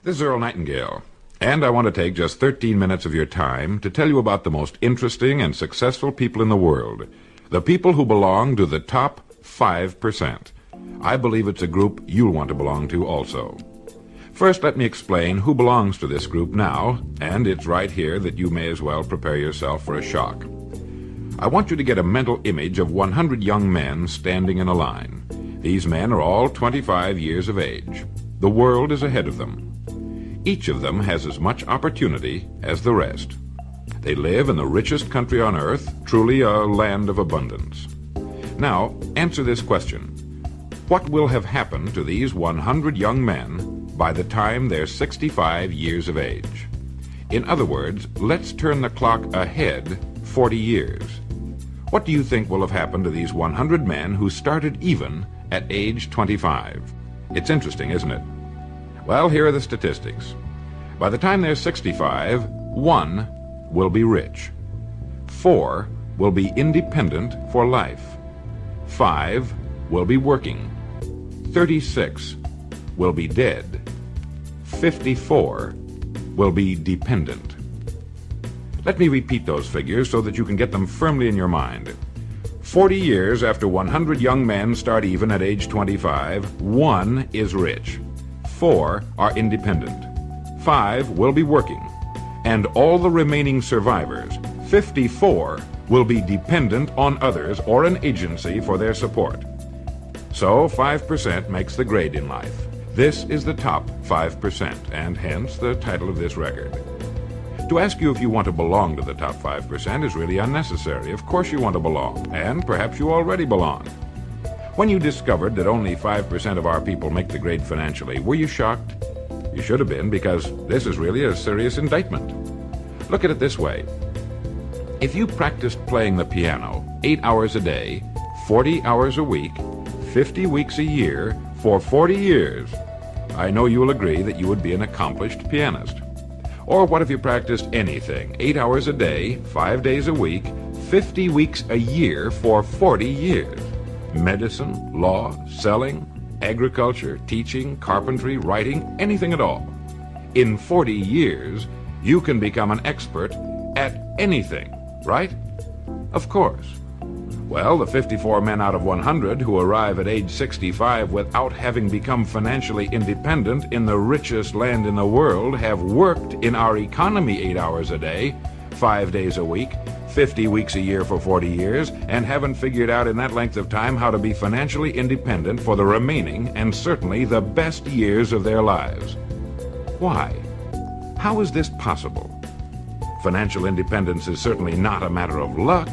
This is Earl Nightingale, and I want to take just 13 minutes of your time to tell you about the most interesting and successful people in the world, the people who belong to the top 5%. I believe it's a group you'll want to belong to also. First, let me explain who belongs to this group now, and it's right here that you may as well prepare yourself for a shock. I want you to get a mental image of 100 young men standing in a line. These men are all 25 years of age. The world is ahead of them. Each of them has as much opportunity as the rest. They live in the richest country on earth, truly a land of abundance. Now, answer this question. What will have happened to these 100 young men by the time they're 65 years of age? In other words, let's turn the clock ahead 40 years. What do you think will have happened to these 100 men who started even at age 25? It's interesting, isn't it? Well, here are the statistics. By the time they're 65, 1 will be rich. 4 will be independent for life. 5 will be working. 36 will be dead. 54 will be dependent. Let me repeat those figures so that you can get them firmly in your mind. 40 years after 100 young men start even at age 25, 1 is rich. 4 are independent. 5 will be working. And all the remaining survivors, 54, will be dependent on others or an agency for their support. So 5% makes the grade in life. This is the top 5%, and hence the title of this record. To ask you if you want to belong to the top 5% is really unnecessary. Of course you want to belong, and perhaps you already belong. When you discovered that only 5% of our people make the grade financially, were you shocked? You should have been, because this is really a serious indictment. Look at it this way. If you practiced playing the piano 8 hours a day, 40 hours a week, 50 weeks a year, for 40 years, I know you'll agree that you would be an accomplished pianist. Or what if you practiced anything, 8 hours a day, 5 days a week, 50 weeks a year for 40 years? Medicine, law, selling, agriculture, teaching, carpentry, writing, anything at all. In 40 years, you can become an expert at anything, right? Of course. Well, the 54 men out of 100 who arrive at age 65 without having become financially independent in the richest land in the world have worked in our economy 8 hours a day, 5 days a week, 50 weeks a year for 40 years, and haven't figured out in that length of time how to be financially independent for the remaining and certainly the best years of their lives. Why? How is this possible? Financial independence is certainly not a matter of luck.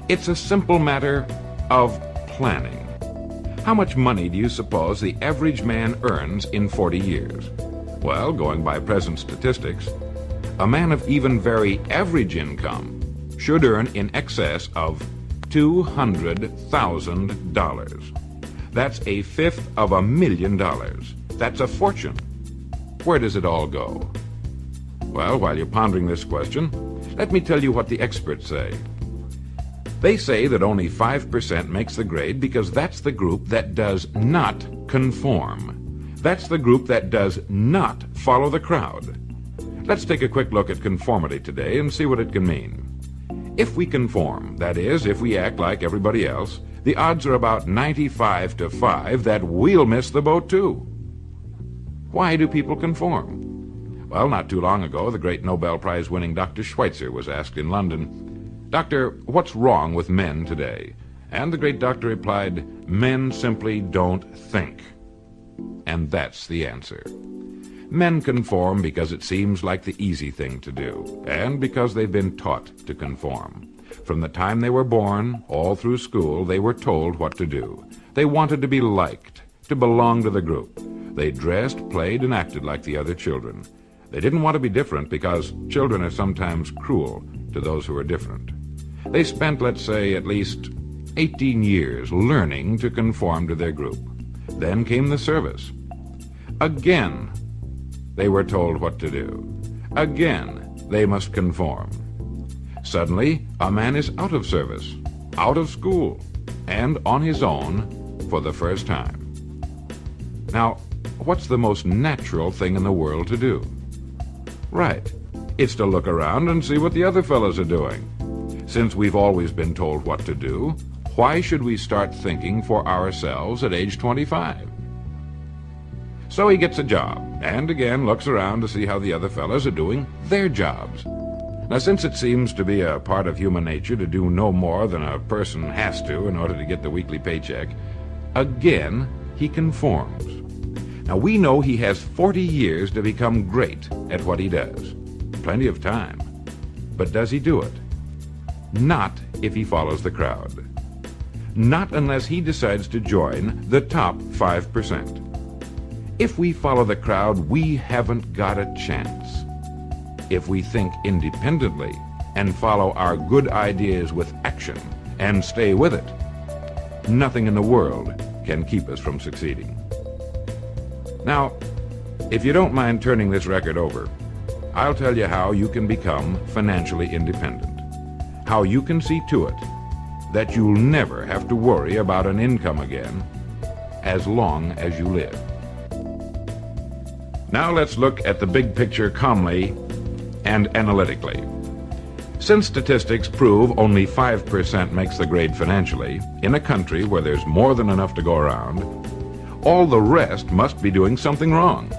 It's a simple matter of planning. How much money do you suppose the average man earns in 40 years? Well, going by present statistics, a man of even very average income should earn in excess of $200,000. That's a fifth of $1,000,000. That's a fortune. Where does it all go? Well, while you're pondering this question, let me tell you what the experts say. They say that only 5% makes the grade because that's the group that does not conform. That's the group that does not follow the crowd. Let's take a quick look at conformity today and see what it can mean. If we conform, that is, if we act like everybody else, the odds are about 95 to 5 that we'll miss the boat too. Why do people conform? Well, not too long ago, the great Nobel Prize-winning Dr. Schweitzer was asked in London, "Doctor, what's wrong with men today?" And the great doctor replied, "Men simply don't think." And that's the answer. Men conform because it seems like the easy thing to do, and because they've been taught to conform. From the time they were born, all through school, they were told what to do. They wanted to be liked, to belong to the group. They dressed, played, and acted like the other children. They didn't want to be different because children are sometimes cruel to those who are different. They spent, let's say, at least 18 years learning to conform to their group. Then came the service. Again, they were told what to do. Again, they must conform. Suddenly, a man is out of service, out of school, and on his own for the first time. Now, what's the most natural thing in the world to do? Right. It's to look around and see what the other fellows are doing. Since we've always been told what to do, why should we start thinking for ourselves at age 25? So he gets a job, and again looks around to see how the other fellows are doing their jobs. Now, since it seems to be a part of human nature to do no more than a person has to in order to get the weekly paycheck, again he conforms. Now, we know he has 40 years to become great at what he does. Plenty of time. But does he do it? Not if he follows the crowd. Not unless he decides to join the top 5%. If we follow the crowd, we haven't got a chance. If we think independently and follow our good ideas with action and stay with it, nothing in the world can keep us from succeeding. Now, if you don't mind turning this record over, I'll tell you how you can become financially independent. How you can see to it that you'll never have to worry about an income again as long as you live. Now let's look at the big picture calmly and analytically. Since statistics prove only 5% makes the grade financially, in a country where there's more than enough to go around, all the rest must be doing something wrong.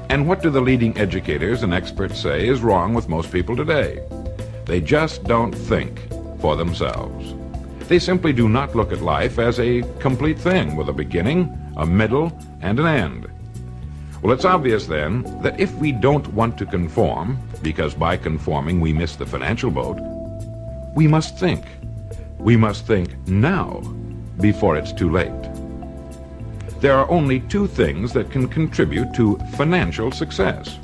And what do the leading educators and experts say is wrong with most people today? They just don't think for themselves. They simply do not look at life as a complete thing with a beginning, a middle, and an end. Well, it's obvious then that if we don't want to conform, because by conforming we miss the financial boat, we must think. We must think now, before it's too late. There are only two things that can contribute to financial success.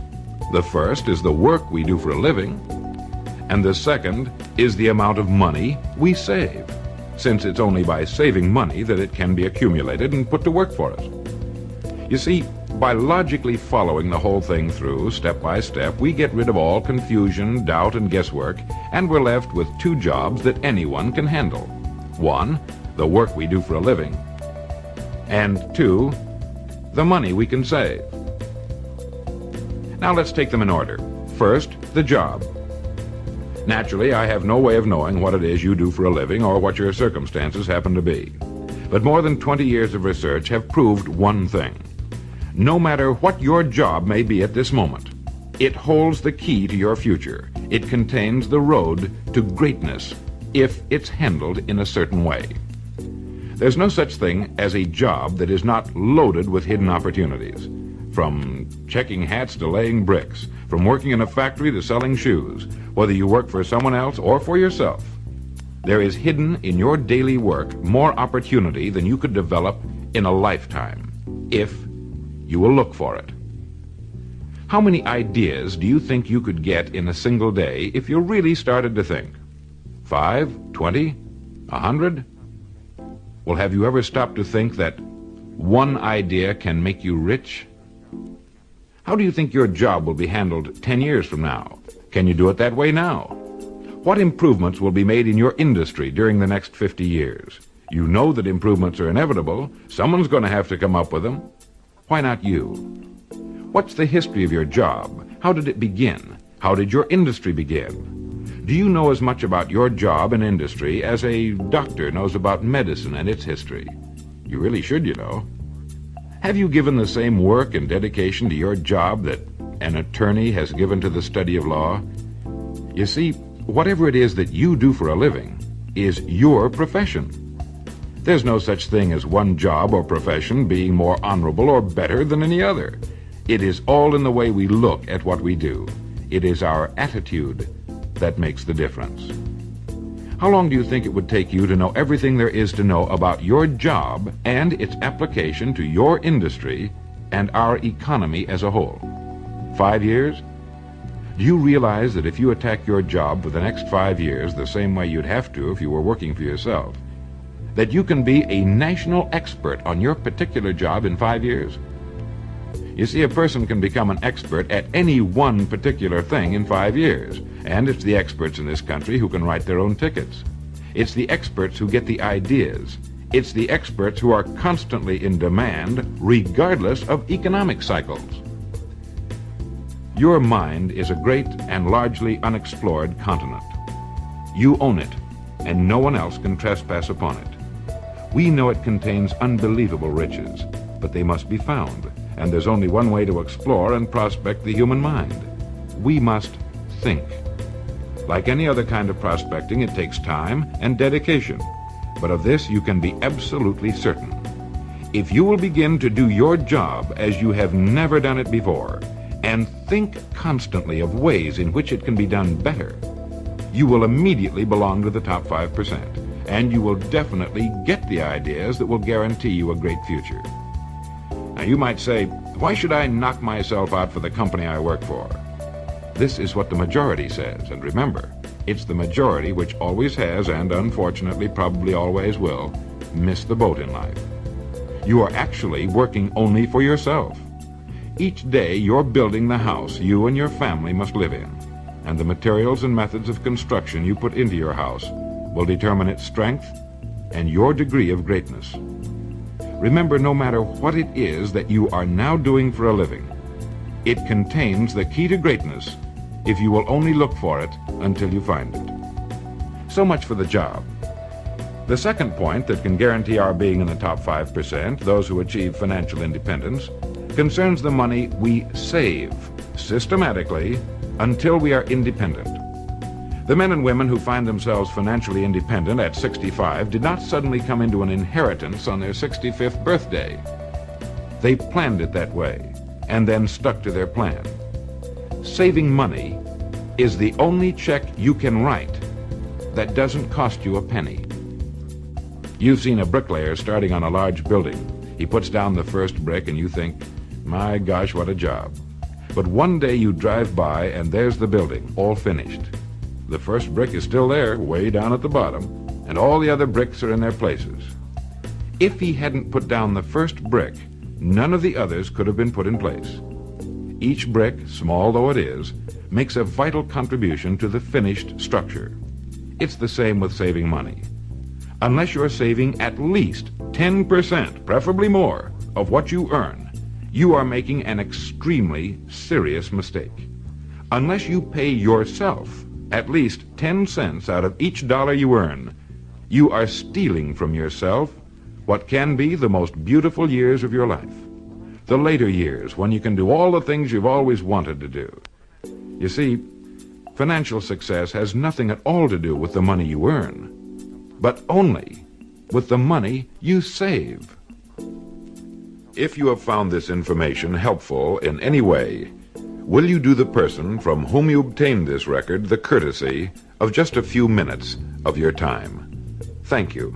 The first is the work we do for a living, and the second is the amount of money we save, since it's only by saving money that it can be accumulated and put to work for us. You see, by logically following the whole thing through, step by step, we get rid of all confusion, doubt, and guesswork, and we're left with two jobs that anyone can handle. One, the work we do for a living, and two, the money we can save. Now let's take them in order. First, the job. Naturally, I have no way of knowing what it is you do for a living or what your circumstances happen to be. But more than 20 years of research have proved one thing. No matter what your job may be at this moment, it holds the key to your future. It contains the road to greatness if it's handled in a certain way. There's no such thing as a job that is not loaded with hidden opportunities. From checking hats to laying bricks, from working in a factory to selling shoes, whether you work for someone else or for yourself, there is hidden in your daily work more opportunity than you could develop in a lifetime, if you will look for it. How many ideas do you think you could get in a single day if you really started to think? 5, 20, 100? Well, have you ever stopped to think that one idea can make you rich? How do you think your job will be handled 10 years from now? Can you do it that way now? What improvements will be made in your industry during the next 50 years? You know that improvements are inevitable. Someone's going to have to come up with them. Why not you? What's the history of your job? How did it begin? How did your industry begin? Do you know as much about your job and industry as a doctor knows about medicine and its history? You really should, you know. Have you given the same work and dedication to your job that an attorney has given to the study of law? You see, whatever it is that you do for a living is your profession. There's no such thing as one job or profession being more honorable or better than any other. It is all in the way we look at what we do. It is our attitude that makes the difference. How long do you think it would take you to know everything there is to know about your job and its application to your industry and our economy as a whole? 5 years? Do you realize that if you attack your job for the next 5 years the same way you'd have to if you were working for yourself, that you can be a national expert on your particular job in 5 years? You see, a person can become an expert at any one particular thing in 5 years, and it's the experts in this country who can write their own tickets. It's the experts who get the ideas. It's the experts who are constantly in demand regardless of economic cycles. Your mind is a great and largely unexplored continent. You own it, and no one else can trespass upon it. We know it contains unbelievable riches, but they must be found, and there's only one way to explore and prospect the human mind. We must think. Like any other kind of prospecting, it takes time and dedication, but of this you can be absolutely certain. If you will begin to do your job as you have never done it before, and think constantly of ways in which it can be done better, you will immediately belong to the top 5%, and you will definitely get the ideas that will guarantee you a great future. Now you might say, why should I knock myself out for the company I work for? This is what the majority says, and remember, it's the majority which always has, and unfortunately probably always will, miss the boat in life. You are actually working only for yourself. Each day you're building the house you and your family must live in, and the materials and methods of construction you put into your house will determine its strength and your degree of greatness. Remember, no matter what it is that you are now doing for a living, it contains the key to greatness if you will only look for it until you find it. So much for the job. The second point that can guarantee our being in the top 5%, those who achieve financial independence, concerns the money we save systematically until we are independent. The men and women who find themselves financially independent at 65 did not suddenly come into an inheritance on their 65th birthday. They planned it that way and then stuck to their plan. Saving money is the only check you can write that doesn't cost you a penny. You've seen a bricklayer starting on a large building. He puts down the first brick and you think, my gosh, what a job. But one day you drive by and there's the building, all finished. The first brick is still there, way down at the bottom, and all the other bricks are in their places. If he hadn't put down the first brick, none of the others could have been put in place. Each brick, small though it is, makes a vital contribution to the finished structure. It's the same with saving money. Unless you're saving at least 10%, preferably more, of what you earn, you are making an extremely serious mistake. Unless you pay yourself at least 10 cents out of each dollar you earn, you are stealing from yourself what can be the most beautiful years of your life. The later years, when you can do all the things you've always wanted to do. You see, financial success has nothing at all to do with the money you earn, but only with the money you save. If you have found this information helpful in any way, will you do the person from whom you obtained this record the courtesy of just a few minutes of your time? Thank you.